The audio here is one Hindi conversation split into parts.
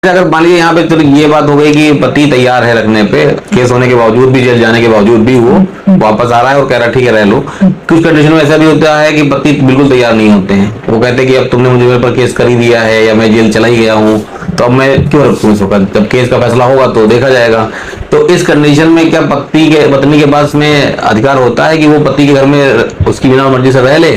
अगर मान लीजिए यहाँ पे चलो ये बात हो गई कि पति तैयार है रखने पे, केस होने के बावजूद भी, जेल जाने के बावजूद भी वो वापस आ रहा है और कह रहा है ठीक है रह लो। कुछ कंडीशन में ऐसा भी होता है कि पति बिल्कुल तैयार नहीं होते हैं, वो कहते हैं कि अब तुमने मुझे मेरे पर केस कर ही दिया है या मैं जेल चला ही गया हूँ तो अब मैं क्यों रखूँ इस वक्त, जब केस का फैसला होगा तो देखा जाएगा। तो इस कंडीशन में क्या पत्नी के पास में अधिकार होता है कि वो पति के घर में उसकी बिना मर्जी से रह ले?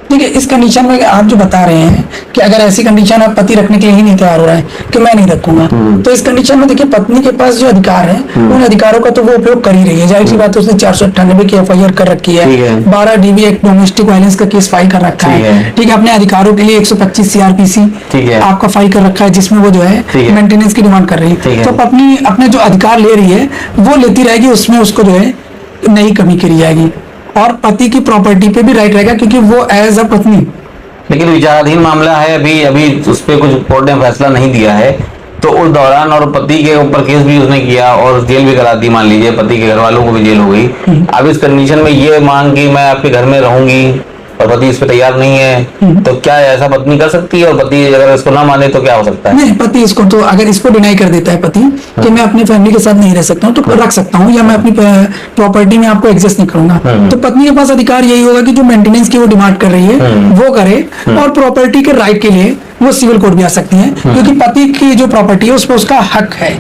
देखिए, इस कंडीशन में आप जो बता रहे हैं कि अगर ऐसी कंडीशन आप पति रखने के लिए ही नहीं तैयार हो रहा है कि मैं नहीं रखूंगा, तो इस कंडीशन में देखिए पत्नी के पास जो अधिकार है उन अधिकारों का तो वो उपयोग कर ही रही है। जाहिर सी बात है, उसने 498 की FIR कर रखी है, 12 DV एक्ट डोमेस्टिक वायलेंस का केस फाइल कर रखा है, ठीक है। अपने अधिकारों के लिए 125 CRPC आपका फाइल कर रखा है, जिसमें वो जो है मेंटेनेंस की डिमांड कर रही है। तो पत्नी अपने जो अधिकार ले रही है वो लेती रहेगी, उसमें उसको जो है नई कमी करी जाएगी और पति की प्रॉपर्टी पे भी राइट रहेगा क्योंकि वो एज अ पत्नी। लेकिन विचाराधीन मामला है, अभी उस पर कुछ कोर्ट ने फैसला नहीं दिया है, तो उस दौरान और पति के ऊपर केस भी उसने किया और जेल भी करा दी, मान लीजिए पति के घर वालों को भी जेल हो गई। अब इस कंडीशन में ये मांग की मैं आपके घर में रहूंगी और पति इस पे तैयार नहीं है, तो क्या ऐसा पत्नी कर सकती है? और पति अगर इसको ना माने तो क्या हो सकता है? नहीं, पति इसको तो अगर इसको डिनाई कर देता है पति कि मैं अपनी फैमिली के साथ नहीं रह सकता हूँ तो रख सकता हूँ या मैं अपनी प्रॉपर्टी में आपको एडजस्ट नहीं करूंगा, तो पत्नी के पास अधिकार यही होगा कि जो मेंटेनेंस की वो डिमांड कर रही है वो करे और प्रॉपर्टी के राइट के लिए वो सिविल कोर्ट भी आ सकती है क्योंकि पति की जो प्रॉपर्टी है उस पर उसका हक है।